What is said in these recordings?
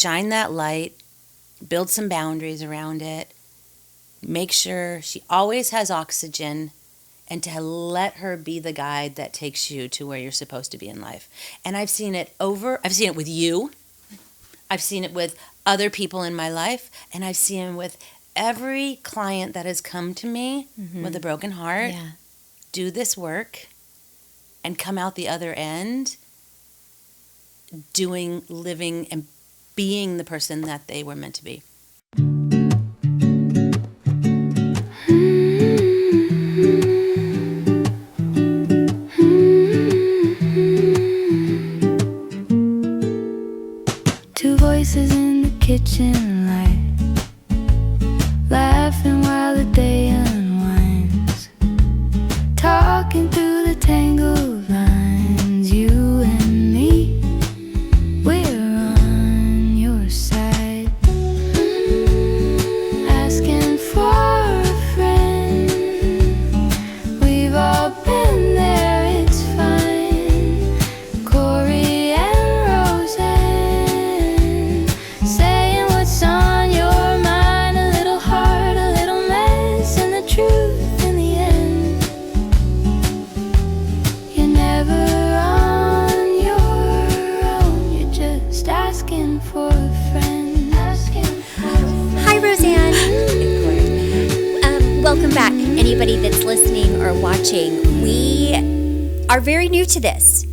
shine that light, build some boundaries around it, make sure she always has oxygen, and to let her be the guide that takes you to where you're supposed to be in life. And I've seen it with you, I've seen it with other people in my life, and I've seen it with every client that has come to me with a broken heart, do this work, and come out the other end doing, living, and being the person that they were meant to be. Two voices in the kitchen light, laughing while the day unwinds, talking through the tangled lines. You and me, we're on your side, asking for a friend. We've all been there, it's fine. Corey and Rosanne, saying what's on your mind. A little heart, a little mess, and the truth in the end. You're never on your own, you're just asking for a friend. Hi, Rosanne. Welcome back. Anybody that's listening or watching, we are very new to this.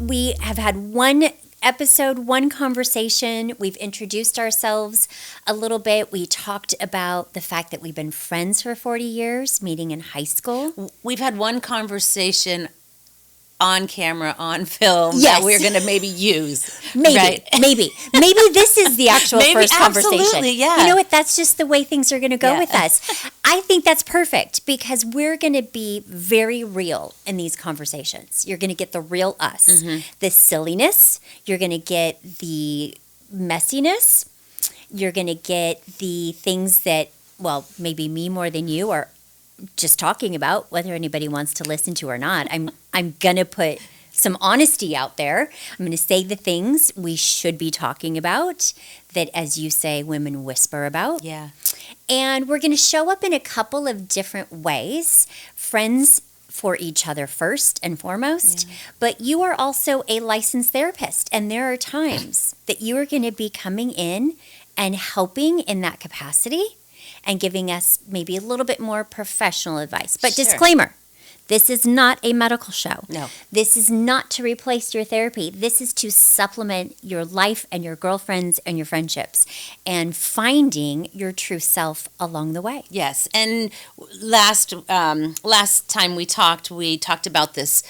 We have had one episode, one conversation. We've introduced ourselves a little bit. We talked about the fact that we've been friends for 40 years, meeting in high school. We've had one conversation on camera, on film, Yes. that we're going to maybe use. Maybe, Right? maybe this is the actual Maybe, first conversation. absolutely, yeah. You know what? That's just the way things are going to go Yeah. with us. I think that's perfect because we're going to be very real in these conversations. You're going to get the real us, the silliness. You're going to get the messiness. You're going to get the things that, well, maybe me more than you are just talking about, whether anybody wants to listen to or not. I'm going to put some honesty out there. I'm going to say the things we should be talking about that, as you say, women whisper about. Yeah. And we're going to show up in a couple of different ways. Friends for each other first and foremost, but you are also a licensed therapist, and there are times that you are going to be coming in and helping in that capacity and giving us maybe a little bit more professional advice. But Sure. disclaimer, this is not a medical show. No. This is not to replace your therapy. This is to supplement your life and your girlfriends and your friendships and finding your true self along the way. Yes, and last time we talked about this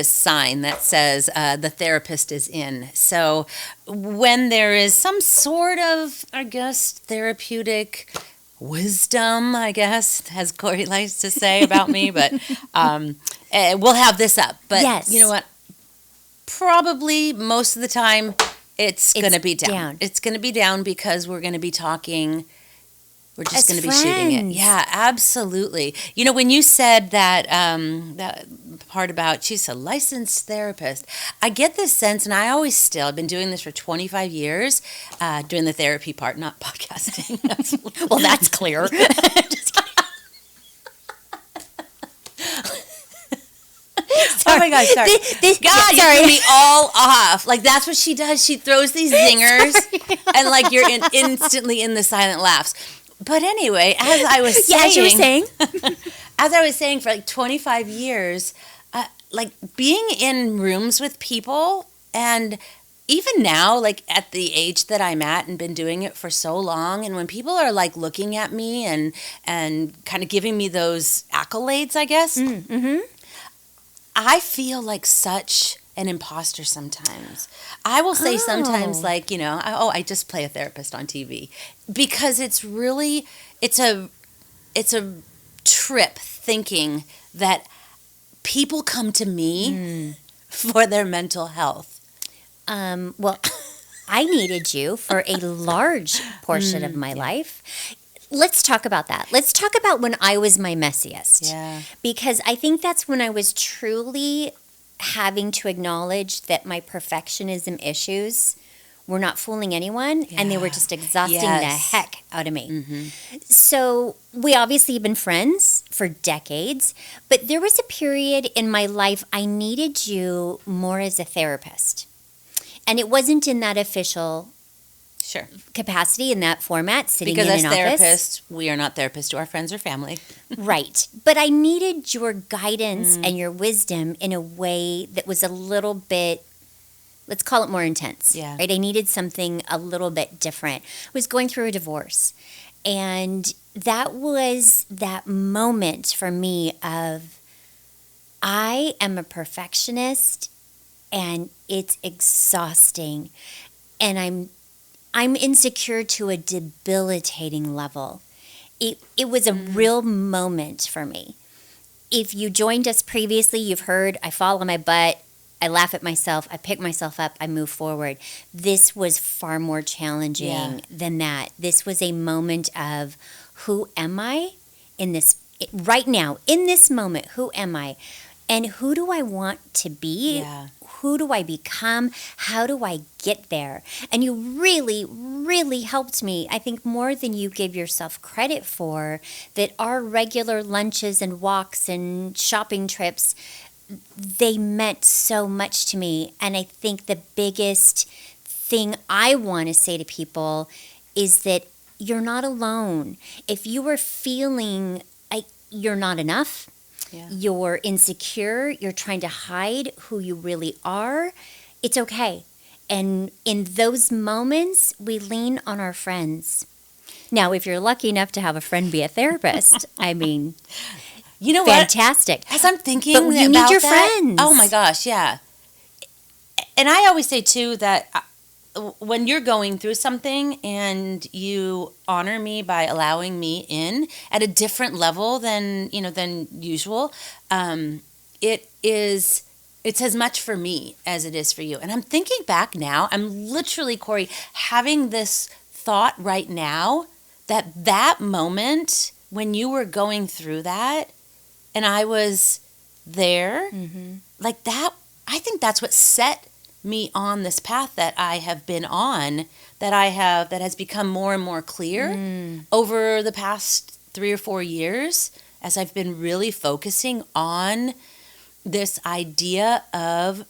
sign that says the therapist is in. So when there is some sort of, I guess, therapeutic wisdom, I guess, as Corey likes to say about me, but we'll have this up. But Yes. you know what? Probably most of the time it's going to be down. down. It's going to be down because we're going to be talking. We're just As going to be shooting it. friends. Yeah, absolutely. You know, when you said that that part about she's a licensed therapist, I get this sense, and I've been doing this for 25 years, doing the therapy part, not podcasting. Well, that's clear. Just kidding. Oh my gosh, sorry. God, you sorry. threw me all off. Like, that's what she does. She throws these zingers, and like you're instantly in the silent laughs. But anyway, as I was saying, Yeah, as you were saying. as I was saying, for like 25 years, like being in rooms with people, and even now, like at the age that I'm at and been doing it for so long, and when people are like looking at me and kind of giving me those accolades, I guess, I feel like such an imposter sometimes. I will say sometimes, like, you know, I just play a therapist on TV, because it's a trip thinking that people come to me for their mental health. Well, I needed you for a large portion of my life. Let's talk about that. Let's talk about when I was my messiest. Yeah. Because I think that's when I was truly having to acknowledge that my perfectionism issues were not fooling anyone, and they were Yeah. just exhausting Yes. the heck out of me. So we obviously have been friends for decades, but there was a period in my life I needed you more as a therapist. And it wasn't in that official Sure. capacity, in that format, sitting Because in as an office. therapists, we are not therapists to our friends or family. Right. But I needed your guidance and your wisdom in a way that was a little bit, let's call it more intense. Yeah. Right. I needed something a little bit different. I was going through a divorce. And that was that moment for me of, I am a perfectionist and it's exhausting. And I'm insecure to a debilitating level. It was a real moment for me. If you joined us previously, you've heard I fall on my butt, I laugh at myself, I pick myself up, I move forward. This was far more challenging than that. This was a moment of, who am I in this, right now, in this moment, who am I? And who do I want to be? Yeah. Who do I become? How do I get there? And you really, really helped me, I think more than you give yourself credit for, that our regular lunches and walks and shopping trips, they meant so much to me. And I think the biggest thing I want to say to people is that you're not alone. If you are feeling like you're not enough, you're insecure, you're trying to hide who you really are, it's okay. And in those moments, we lean on our friends. Now, if you're lucky enough to have a friend be a therapist, I mean, You know fantastic. what? As I'm thinking But you need about your that, friends. oh my gosh, yeah. And I always say too that when you're going through something and you honor me by allowing me in at a different level than usual, it's as much for me as it is for you. And I'm thinking back now, I'm literally, Corey, having this thought right now that moment when you were going through that and I was there, like that, I think that's what set me on this path that I have been on, that has become more and more clear over the past 3 or 4 years, as I've been really focusing on this idea of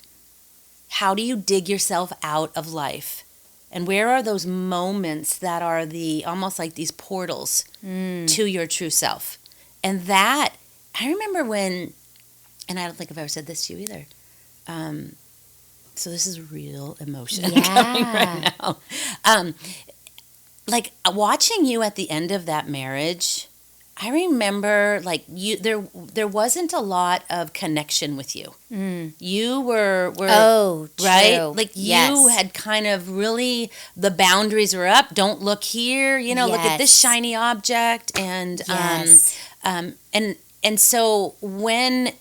how do you dig yourself out of life, and where are those moments that are the almost like these portals to your true self. And that I remember when, and I don't think I've ever said this to you either, so this is real emotion coming right now. Like watching you at the end of that marriage, I remember like there wasn't a lot of connection with you. You were Oh, right? true. Like Yes. you had kind of really, the boundaries were up. Don't look here, look at this Yes. shiny object. And Yes. and so when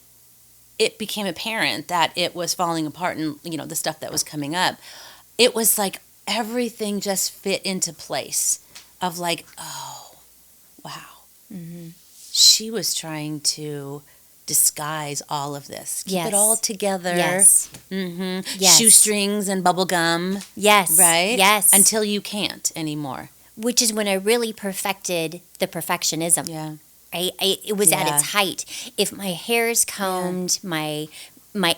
it became apparent that it was falling apart and, the stuff that was coming up, it was like everything just fit into place of like, oh, wow. She was trying to disguise all of this. Keep Yes. it all together. Yes. Yes. Shoestrings and bubble gum, Yes. right? Yes. Until you can't anymore. Which is when I really perfected the perfectionism. Yeah. It was at Yeah. its height. If my hair is combed, my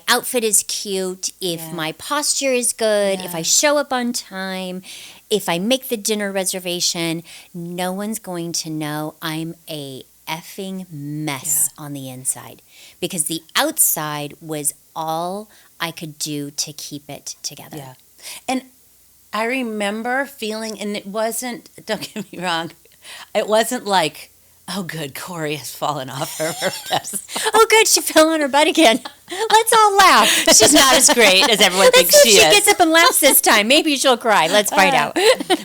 outfit is cute, if Yeah. my posture is good, if Yeah. I show up on time, if I make the dinner reservation, no one's going to know I'm a effing mess on the inside, because the outside was all I could do to keep it together. Yeah. And I remember feeling, and it wasn't, don't get me wrong, it wasn't like, oh, good, Corey has fallen off her pedestal. Oh, good, she fell on her butt again. Let's all laugh. She's not as great as everyone Let's thinks see if she she is. gets up and laughs this time. Maybe she'll cry. Let's find out.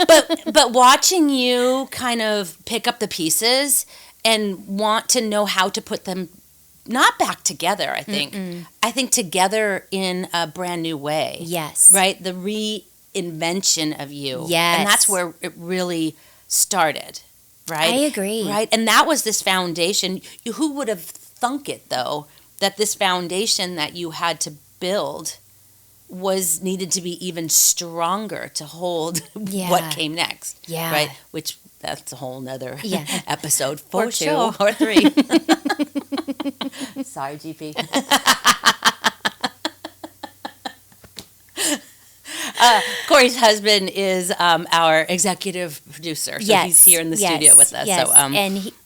But watching you kind of pick up the pieces and want to know how to put them not back together, I think. I think together in a brand new way. Yes. Right? The reinvention of you. Yes. And that's where it really started. Right? I agree. Right? And that was this foundation. Who would have thunk it, though, that this foundation that you had to build needed to be even stronger to hold Yeah. what came next. Yeah. Right? Which that's a whole nother Yeah. episode Or for two. sure. Or 3. Sorry, GP. Corey's husband is our executive producer, so Yes. he's here in the studio with us. Yes. So,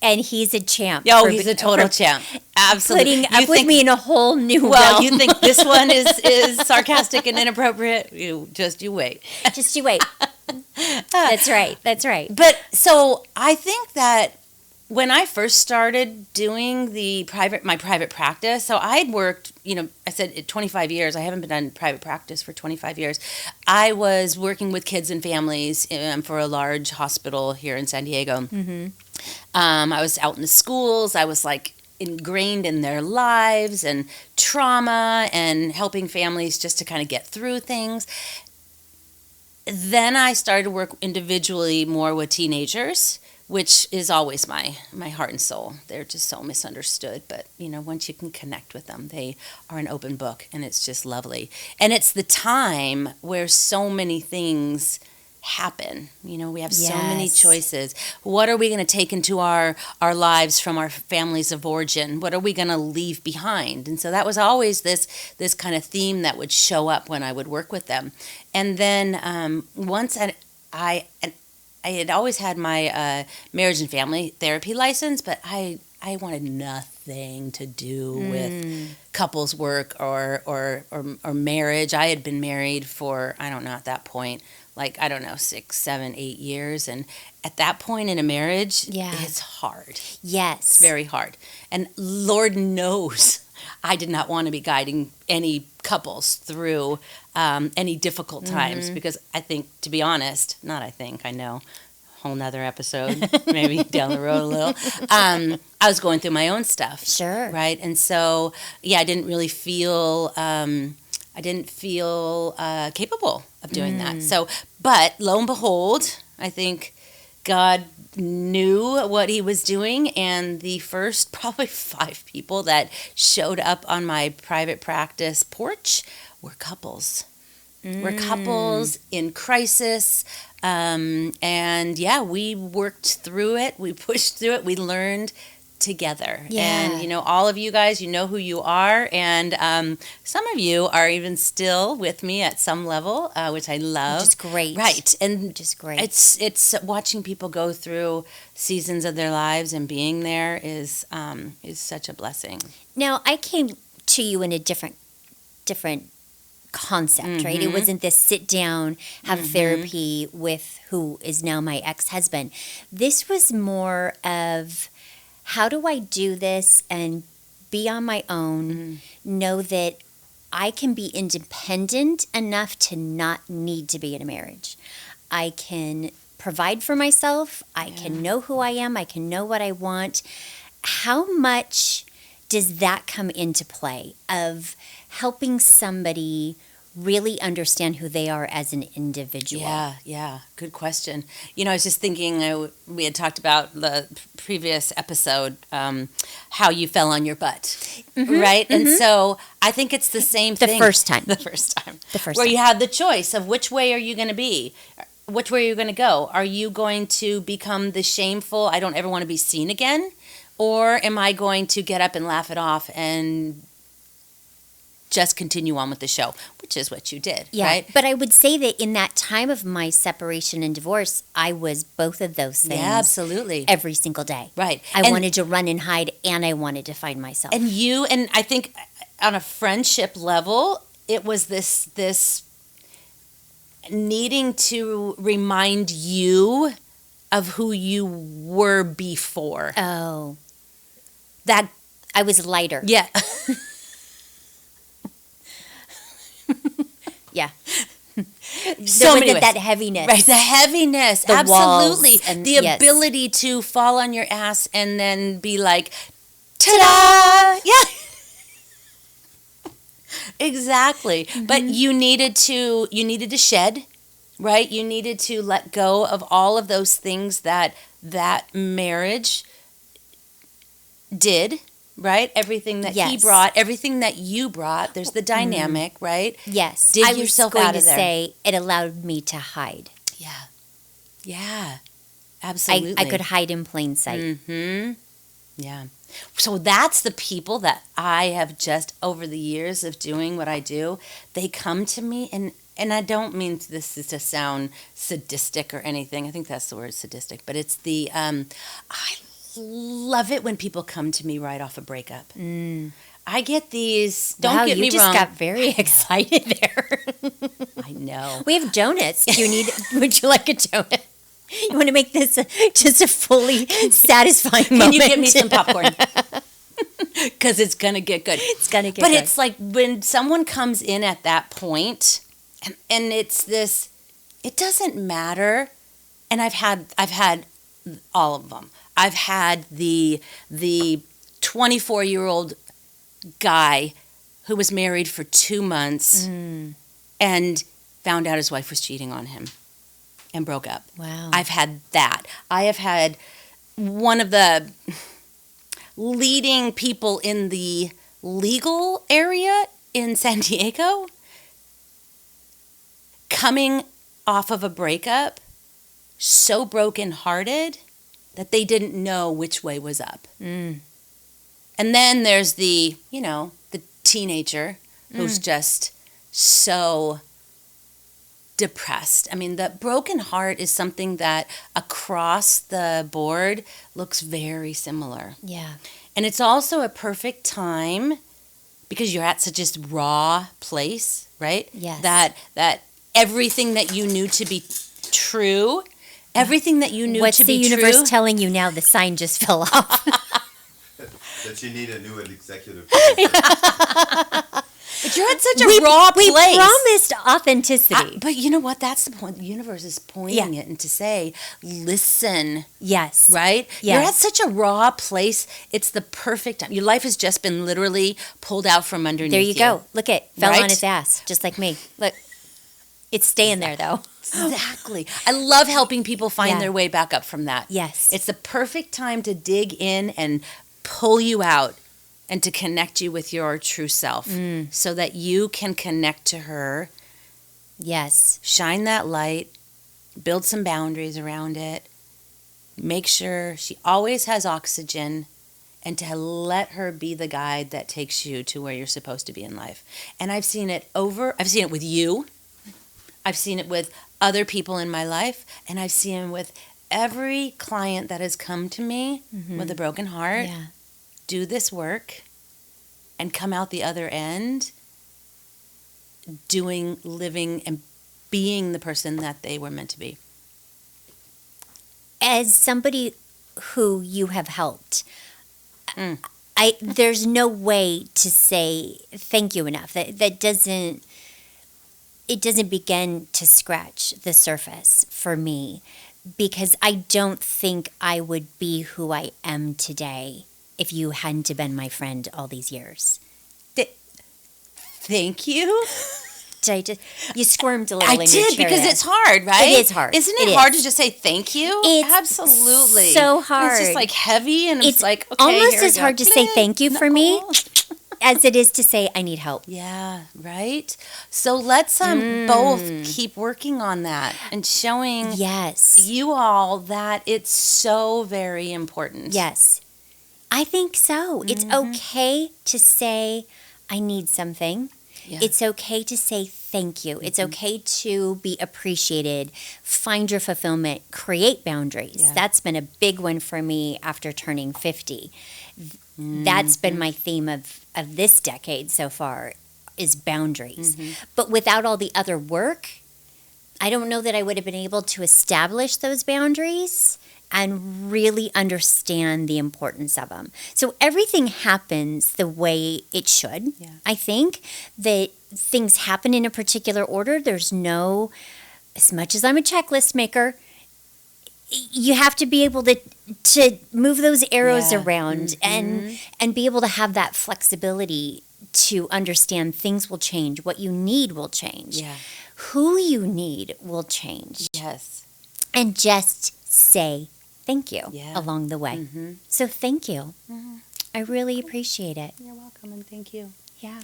and he's a champ. he's a total champ. Absolutely. Putting up with me in a whole new Well, realm. you think this one is sarcastic and inappropriate? You wait. Just you wait. That's right. That's right. But so I think that when I first started doing my private practice, so I had worked, I said 25 years. I haven't been in private practice for 25 years. I was working with kids and families for a large hospital here in San Diego. Mm-hmm. I was out in the schools. I was like ingrained in their lives and trauma and helping families just to kind of get through things. Then I started to work individually more with teenagers, which is always my heart and soul. They're just so misunderstood. But, once you can connect with them, they are an open book, and it's just lovely. And it's the time where so many things happen. We have so many Yes. choices. What are we going to take into our lives from our families of origin? What are we going to leave behind? And so that was always this kind of theme that would show up when I would work with them. And then once I had always had my marriage and family therapy license, but I wanted nothing to do with couples work or marriage. I had been married for, I don't know, at that point, 6, 7, 8 years. And at that point in a marriage, it's hard. Yes. It's very hard. And Lord knows I did not want to be guiding any couples through any difficult times because I think, to be honest, I know, whole nother episode, maybe down the road a little, I was going through my own stuff. Sure. Right? And so, I didn't really feel... capable of doing that. So, but lo and behold, I think God knew what he was doing, and the first probably 5 people that showed up on my private practice porch were couples. We're couples in crisis. And we worked through it. We pushed through it. We learned together. Yeah. And, all of you guys, you know who you are. And some of you are even still with me at some level, which I love. Which is great. Right. And Just great. It's watching people go through seasons of their lives, and being there is such a blessing. Now, I came to you in a different concept, right? It wasn't this sit down, have therapy with who is now my ex-husband. This was more of, how do I do this and be on my own, know that I can be independent enough to not need to be in a marriage. I can provide for myself. I can know who I am. I can know what I want. How much does that come into play of helping somebody really understand who they are as an individual? Yeah. Good question. I was just thinking, we had talked about the previous episode, how you fell on your butt, right? And so I think it's the same thing. The first time. Where you had the choice of which way are you going to be? Which way are you going to go? Are you going to become the shameful, I don't ever want to be seen again? Or am I going to get up and laugh it off and just continue on with the show, which is what you did, right? But I would say that in that time of my separation and divorce, I was both of those things. Yeah, absolutely. Every single day. Right. I wanted to run and hide, and I wanted to find myself. And I think on a friendship level, it was this needing to remind you of who you were before. Oh. That I was lighter. Yeah. Yeah. So many ways. That heaviness. Right, the heaviness. The absolutely. walls and- the yes. ability to fall on your ass and then be like, ta-da! Yeah. Exactly. But you needed to shed, right? You needed to let go of all of those things that marriage did right? Everything that he Yes. brought, everything that you brought. There's the dynamic, right? Yes. Dig I was yourself going out to of there. say it allowed me to hide. Yeah. Yeah. Absolutely. I could hide in plain sight. Mm-hmm. Yeah. So that's the people that I have just over the years of doing what I do. They come to me, and I don't mean this is to sound sadistic or anything. I think that's the word, sadistic. But it's the I love it when people come to me right off a breakup. I get these. Don't Wow, get me you just wrong. got very excited there. I know. We have donuts. Do you need? Would you like a donut? You want to make this just a fully satisfying moment? Can you get me some popcorn? Because it's gonna get good. It's gonna get But good. it's like when someone comes in at that point, and it's this. It doesn't matter. And I've had all of them. I've had the 24-year-old guy who was married for 2 months and found out his wife was cheating on him and broke up. Wow. I've had that. I have had one of the leading people in the legal area in San Diego coming off of a breakup, so brokenhearted that they didn't know which way was up. And then there's the teenager who's just so depressed. I mean, the broken heart is something that across the board looks very similar. Yeah. And it's also a perfect time because you're at such a raw place, right? Yes. That everything that you knew to be true, everything that you knew What's to the be universe true. telling you now? The sign just fell off. That you need a new executive. But you're at such a raw place. We promised authenticity. But you know what? That's the point. The universe is pointing it and to say, listen, Yes. right? Yes. You're at such a raw place. It's the perfect time. Your life has just been literally pulled out from underneath There you go. Look it. Fell Right? on its ass, just like me. Look. It's staying there though. Exactly. I love helping people find Yeah. their way back up from that. Yes. It's the perfect time to dig in and pull you out and to connect you with your true self so that you can connect to her, Yes. shine that light, build some boundaries around it, make sure she always has oxygen, and to let her be the guide that takes you to where you're supposed to be in life. And I've seen it with you. I've seen it with other people in my life, and I've seen it with every client that has come to me with a broken heart, Yeah. do this work, and come out the other end doing, living, and being the person that they were meant to be. As somebody who you have helped, Mm. there's no way to say thank you enough. That doesn't begin to scratch the surface for me, because I don't think I would be who I am today if you hadn't been my friend all these years. Thank you. You squirmed a little in I your chair did because there. it's hard, right? It is hard. Isn't It it hard is. to just say thank you? It's Absolutely. so And hard. it's just like heavy, and it's like, okay, almost here we as go. hard to say thank you for me No. as it is to say I need help. Yeah, right. So let's both keep working on that and showing Yes. you all that it's so very important. Yes. I think so. It's okay to say I need something. Yeah. It's okay to say thank you. It's okay to be appreciated, find your fulfillment, create boundaries. Yeah. That's been a big one for me after turning 50. That's been my theme of this decade so far, is boundaries. But without all the other work, I don't know that I would have been able to establish those boundaries and really understand the importance of them. So everything happens the way it should. Yeah. I think that things happen in a particular order. There's no, as much as I'm a checklist maker, you have to be able to move those arrows Yeah. around and be able to have that flexibility to understand things will change. What you need will change. Yeah. Who you need will change. Yes. And just say thank you Yeah. along the way. Mm-hmm. So thank you. I really appreciate it. You're welcome, and thank you. Yeah.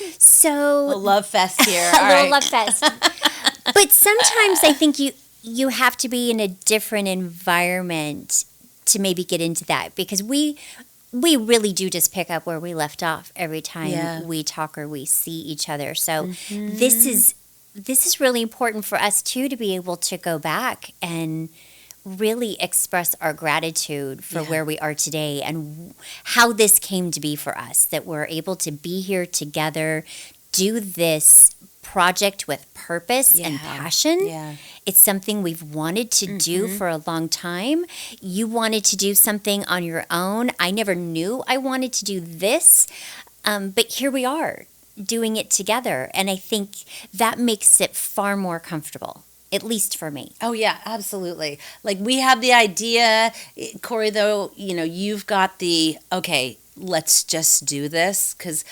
A So love fest here. a All little right. love fest. But sometimes I think you have to be in a different environment to maybe get into that, because we really do just pick up where we left off every time Yeah. we talk or we see each other. So this is really important for us too, to be able to go back and really express our gratitude for Yeah. where we are today and how this came to be for us, that we're able to be here together, do this project with purpose and Yeah. passion. Yeah. It's something we've wanted to do for a long time. You wanted to do something on your own. I never knew I wanted to do this, but here we are doing it together. And I think that makes it far more comfortable, at least for me. Oh yeah, absolutely. Like we have the idea, Corey. Though you've got the okay. Let's just do this, because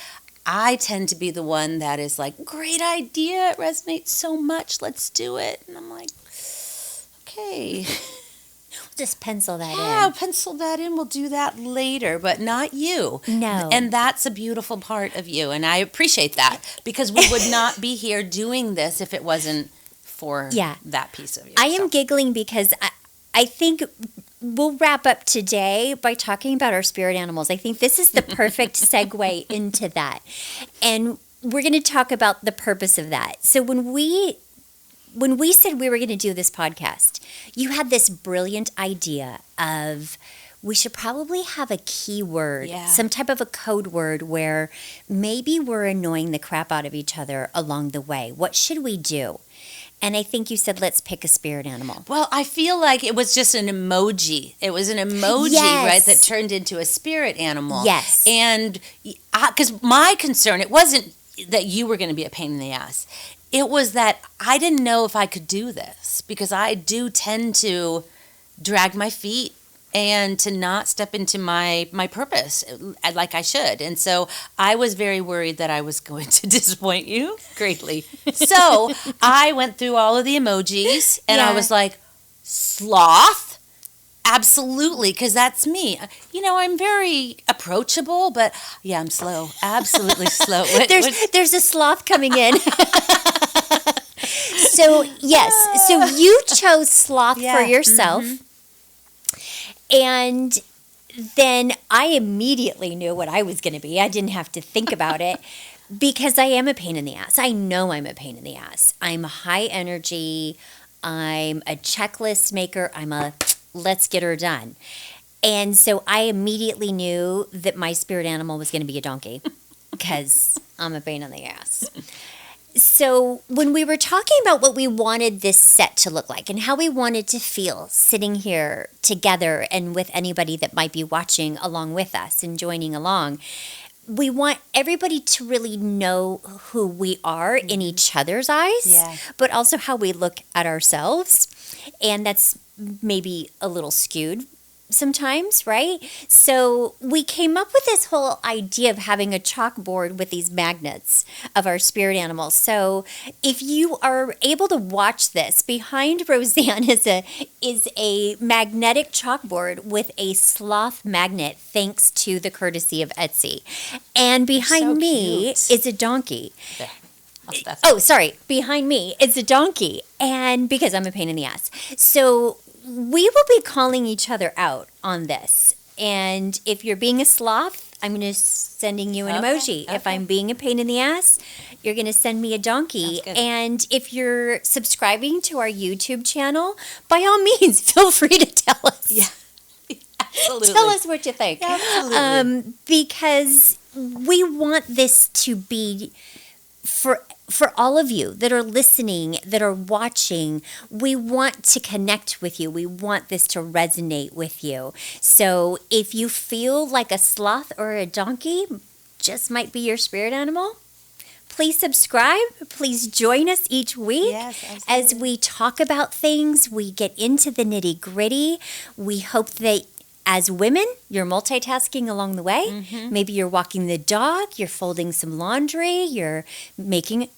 I tend to be the one that is like, great idea. It resonates so much. Let's do it. And I'm like, okay, Just pencil that yeah, in. pencil that in. We'll do that later, but not you. No. And that's a beautiful part of you, and I appreciate that, because we would not be here doing this if it wasn't for Yeah. that piece of you. I am So. giggling because I think we'll wrap up today by talking about our spirit animals. I think this is the perfect segue into that. And we're going to talk about the purpose of that. So when we said we were going to do this podcast, you had this brilliant idea of we should probably have a keyword, Yeah. some type of a code word where maybe we're annoying the crap out of each other along the way. What should we do? And I think you said, let's pick a spirit animal. Well, I feel like it was just an emoji. It was an emoji, Yes. right, that turned into a spirit animal. Yes. And because my concern, it wasn't that you were going to be a pain in the ass. It was that I didn't know if I could do this, because I do tend to drag my feet and to not step into my purpose like I should. And so I was very worried that I was going to disappoint you greatly. So I went through all of the emojis, and I Yeah. was like, sloth? Absolutely, because that's me. I'm very approachable, but yeah, I'm slow. Absolutely slow. There's a sloth coming in. So, yes. So you chose sloth Yeah, for yourself. And then I immediately knew what I was going to be. I didn't have to think about it, because I am a pain in the ass. I know I'm a pain in the ass. I'm high energy. I'm a checklist maker. I'm a let's get her done. And so I immediately knew that my spirit animal was going to be a donkey, because I'm a pain in the ass. So when we were talking about what we wanted this set to look like and how we wanted to feel sitting here together and with anybody that might be watching along with us and joining along, we want everybody to really know who we are in each other's eyes, Yeah. but also how we look at ourselves. And that's maybe a little skewed sometimes, right? So we came up with this whole idea of having a chalkboard with these magnets of our spirit animals. So if you are able to watch this, behind Rosanne is a magnetic chalkboard with a sloth magnet, thanks to the courtesy of Etsy. And behind so me cute. is a donkey. There. That's Oh, sorry. Behind me is a donkey. And because I'm a pain in the ass. So we will be calling each other out on this. And if you're being a sloth, I'm going to sending you an Okay, emoji. If okay. I'm being a pain in the ass, you're going to send me a donkey. Sounds good. And if you're subscribing to our YouTube channel, by all means, feel free to tell us. Yeah. Absolutely. Tell us what you think. Absolutely. Because we want this to be for all of you that are listening, that are watching. We want to connect with you. We want this to resonate with you. So if you feel like a sloth or a donkey just might be your spirit animal, please subscribe. Please join us each week Yes, as absolutely. we talk about things. We get into the nitty gritty. We hope that as women, you're multitasking along the way. Mm-hmm. Maybe you're walking the dog, you're folding some laundry, you're making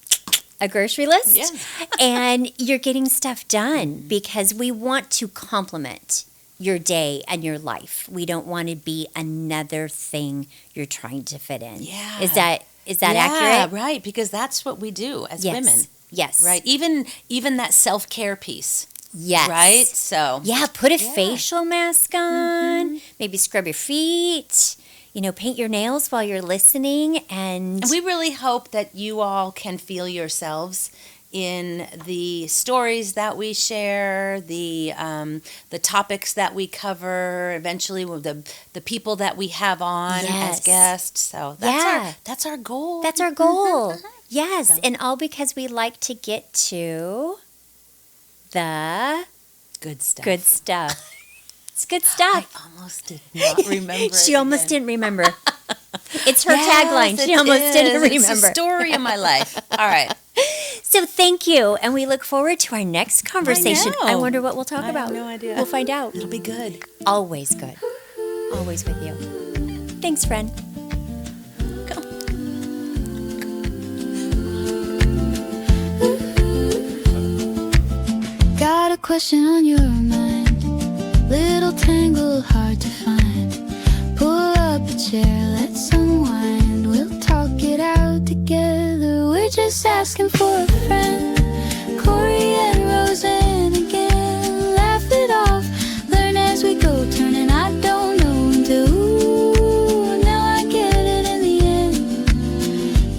a grocery list, Yes. and you're getting stuff done, because we want to complement your day and your life. We don't want to be another thing you're trying to fit in. Yeah. Is that accurate? Yeah, right, because that's what we do as Yes. women. Yes. Right. Even that self-care piece. Yes. Right? So Yeah, put a Yeah. facial mask on, maybe scrub your feet, paint your nails while you're listening. And we really hope that you all can feel yourselves in the stories that we share, the topics that we cover, eventually with the people that we have on Yes. as guests. So Yeah. that's our goal. that's our goal. Yes. And all because we like to get to the Good stuff. good stuff. It's good I stuff. almost did not remember. She it almost again. didn't remember. It's her Yes, tagline. She it almost didn't is. remember. It's the story of my life. All right. So thank you, and we look forward to our next conversation. know. I wonder what we'll talk I have about. no idea. We'll find out. It'll be good. Always good. Always with you. Thanks, friend. Got a question on your mind, little tangle, hard to find. Pull up a chair, let's unwind. We'll talk it out together. We're just asking for a friend. Corey and Rosanne again. Laugh it off, learn as we go, turning I don't know into ooh. Now I get it in the end.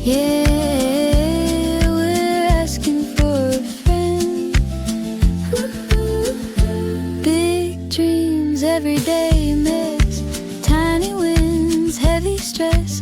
Yeah, we're asking for a friend. Big dreams every day miss, tiny wins, heavy stress.